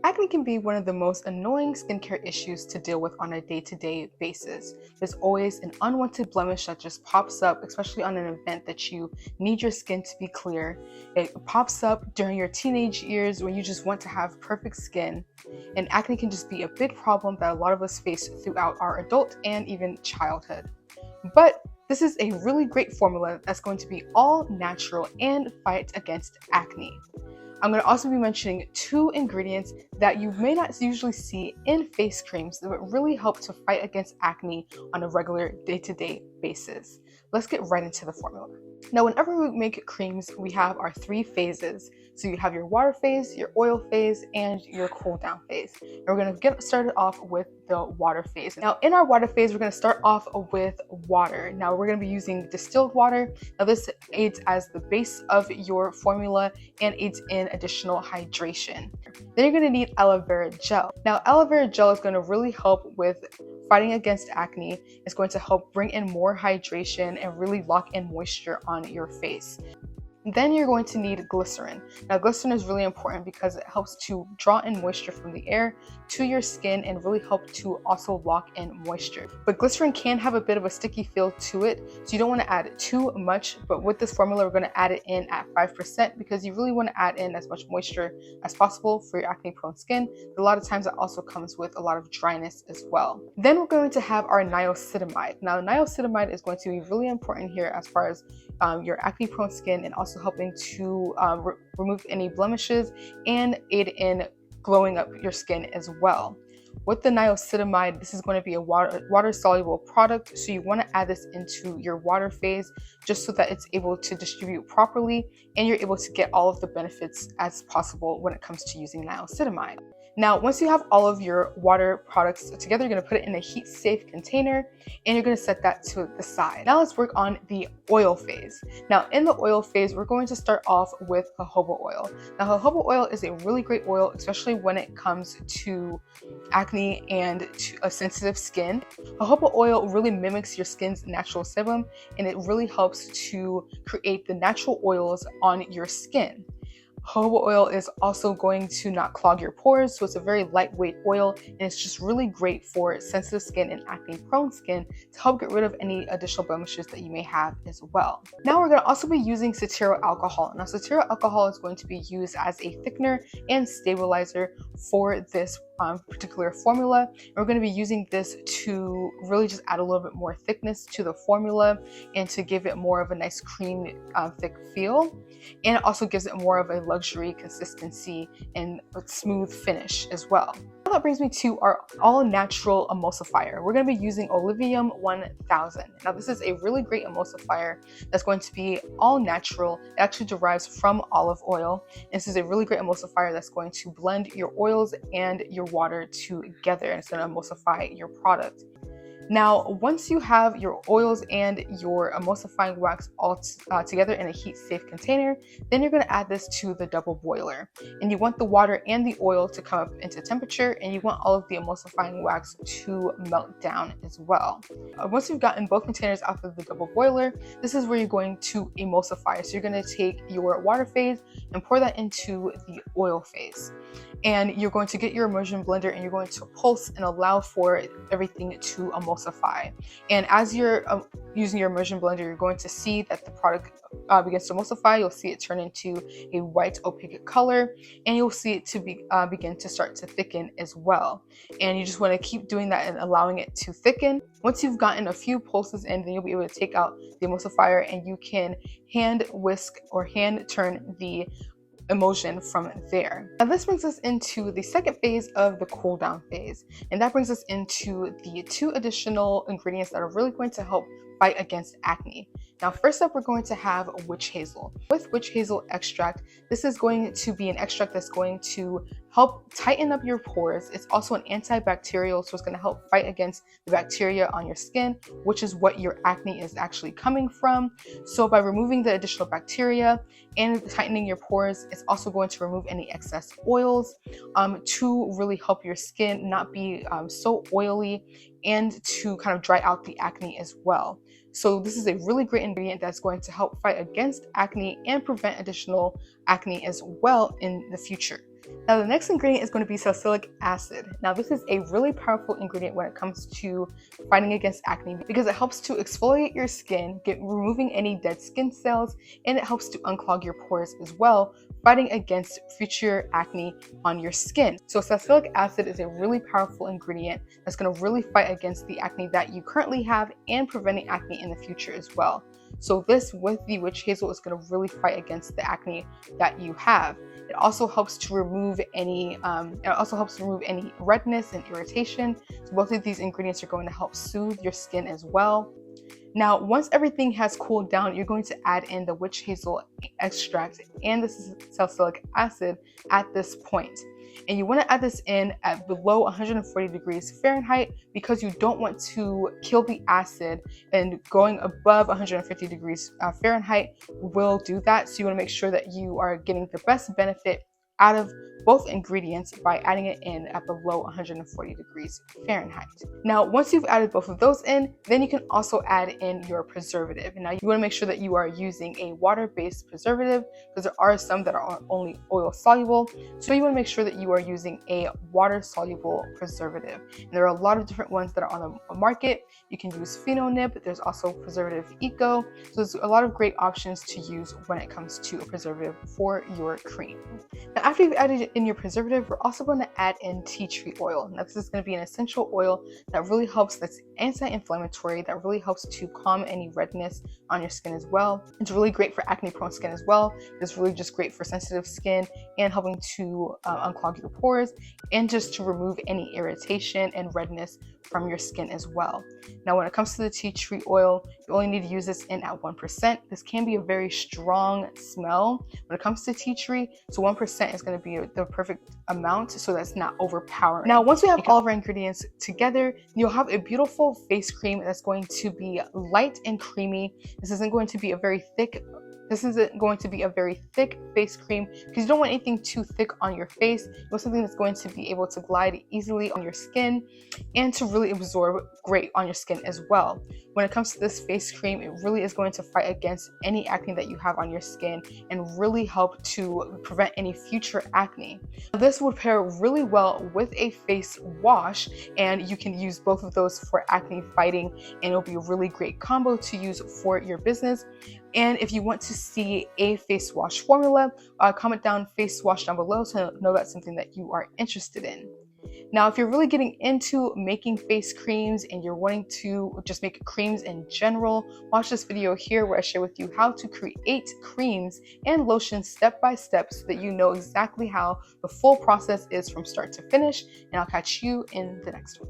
Acne can be one of the most annoying skincare issues to deal with on a day-to-day basis. There's always an unwanted blemish that just pops up, especially on an event that you need your skin to be clear. It pops up during your teenage years when you just want to have perfect skin. And acne can just be a big problem that a lot of us face throughout our adult and even childhood. But this is a really great formula that's going to be all natural and fight against acne. I'm going to also be mentioning two ingredients that you may not usually see in face creams that would really help to fight against acne on a regular day-to-day basis. Let's get right into the formula. Now, whenever we make creams, we have our three phases. So you have your water phase, your oil phase, and your cool down phase. And we're going to get started off with the water phase. Now, in our water phase, we're going to start off with water. Now, we're going to be using distilled water. Now, this aids as the base of your formula and aids in additional hydration. Then you're going to need aloe vera gel. Now, aloe vera gel is going to really help with fighting against acne. It's going to help bring in more hydration and really lock in moisture on your face. Then you're going to need glycerin. Now, glycerin is really important because it helps to draw in moisture from the air to your skin and really help to also lock in moisture. But glycerin can have a bit of a sticky feel to it, so you don't want to add too much. But with this formula, we're going to add it in at 5% because you really want to add in as much moisture as possible for your acne prone skin. But a lot of times it also comes with a lot of dryness as well. Then we're going to have our niacinamide. Now, niacinamide is going to be really important here as far as your acne prone skin and also helping to remove any blemishes and aid in glowing up your skin as well. With the niacinamide, this is going to be a water soluble product, so you want to add this into your water phase just so that it's able to distribute properly and you're able to get all of the benefits as possible when it comes to using niacinamide. Now, once you have all of your water products together, you're going to put it in a heat-safe container and you're going to set that to the side. Now let's work on the oil phase. Now, in the oil phase, we're going to start off with jojoba oil. Now, jojoba oil is a really great oil, especially when it comes to acne and to a sensitive skin. Jojoba oil really mimics your skin's natural sebum and it really helps to create the natural oils on your skin. Jojoba oil is also going to not clog your pores, so it's a very lightweight oil and it's just really great for sensitive skin and acne prone skin to help get rid of any additional blemishes that you may have as well. Now we're going to also be using cetyl alcohol. Now, cetyl alcohol is going to be used as a thickener and stabilizer for this particular formula. And we're going to be using this to really just add a little bit more thickness to the formula and to give it more of a nice cream thick feel, and it also gives it more of a luxury consistency and a smooth finish as well. Now that brings me to our all-natural emulsifier. We're going to be using Olevium 1000. Now, this is a really great emulsifier that's going to be all natural. It actually derives from olive oil. This is a really great emulsifier that's going to blend your oils and your water together, and it's going to emulsify your product. Now, once you have your oils and your emulsifying wax all together in a heat-safe container, then you're going to add this to the double boiler. And you want the water and the oil to come up into temperature, and you want all of the emulsifying wax to melt down as well. Once you've gotten both containers out of the double boiler, this is where you're going to emulsify. So you're going to take your water phase and pour that into the oil phase. And you're going to get your immersion blender and you're going to pulse and allow for everything to emulsify. And as you're using your immersion blender, you're going to see that the product begins to emulsify. You'll see it turn into a white opaque color, and you'll see it to begin to start to thicken as well. And you just want to keep doing that and allowing it to thicken. Once you've gotten a few pulses in, then you'll be able to take out the emulsifier and you can hand whisk or hand turn the emulsion from there. Now, this brings us into the second phase of the cool down phase, and that brings us into the two additional ingredients that are really going to help fight against acne. Now, first up, we're going to have witch hazel. With witch hazel extract, this is going to be an extract that's going to help tighten up your pores. It's also an antibacterial, so it's going to help fight against the bacteria on your skin, which is what your acne is actually coming from. So by removing the additional bacteria and tightening your pores, it's also going to remove any excess oils to really help your skin not be so oily and to kind of dry out the acne as well. So this is a really great ingredient that's going to help fight against acne and prevent additional acne as well in the future. Now, the next ingredient is going to be salicylic acid. Now, this is a really powerful ingredient when it comes to fighting against acne because it helps to exfoliate your skin, removing any dead skin cells, and it helps to unclog your pores as well, fighting against future acne on your skin. So salicylic acid is a really powerful ingredient that's going to really fight against the acne that you currently have and preventing acne in the future as well. So this with the witch hazel is going to really fight against the acne that you have. It also helps to remove any redness and irritation. So both of these ingredients are going to help soothe your skin as well. Now, once everything has cooled down, you're going to add in the witch hazel extract and the salicylic acid at this point. And you want to add this in at below 140 degrees Fahrenheit because you don't want to kill the acid, and going above 150 degrees Fahrenheit will do that. So you want to make sure that you are getting the best benefit out of both ingredients by adding it in at below 140 degrees Fahrenheit. Now, once you've added both of those in, then you can also add in your preservative. Now, you want to make sure that you are using a water-based preservative because there are some that are only oil soluble. So you want to make sure that you are using a water-soluble preservative. And there are a lot of different ones that are on the market. You can use Phenonib. There's also Preservative Eco. So there's a lot of great options to use when it comes to a preservative for your cream. Now, after you've added in your preservative, we're also going to add in tea tree oil. Now, this is going to be an essential oil that really helps, that's anti-inflammatory, that really helps to calm any redness on your skin as well. It's really great for acne prone skin as well. It's really just great for sensitive skin and helping to unclog your pores and just to remove any irritation and redness from your skin as well. Now, when it comes to the tea tree oil, you only need to use this in at 1%. This can be a very strong smell when it comes to tea tree, so 1% is going to be the perfect amount so that's not overpowering. Now, once we have all of our ingredients together, you'll have a beautiful face cream that's going to be light and creamy. This isn't going to be a very thick face cream because you don't want anything too thick on your face. You want something that's going to be able to glide easily on your skin and to really absorb great on your skin as well. When it comes to this face cream, it really is going to fight against any acne that you have on your skin and really help to prevent any future acne. This would pair really well with a face wash, and you can use both of those for acne fighting, and it'll be a really great combo to use for your business. And if you want to see a face wash formula, comment down face wash down below so I know that's something that you are interested in. Now, if you're really getting into making face creams and you're wanting to just make creams in general, watch this video here where I share with you how to create creams and lotions step by step so that you know exactly how the full process is from start to finish. And I'll catch you in the next one.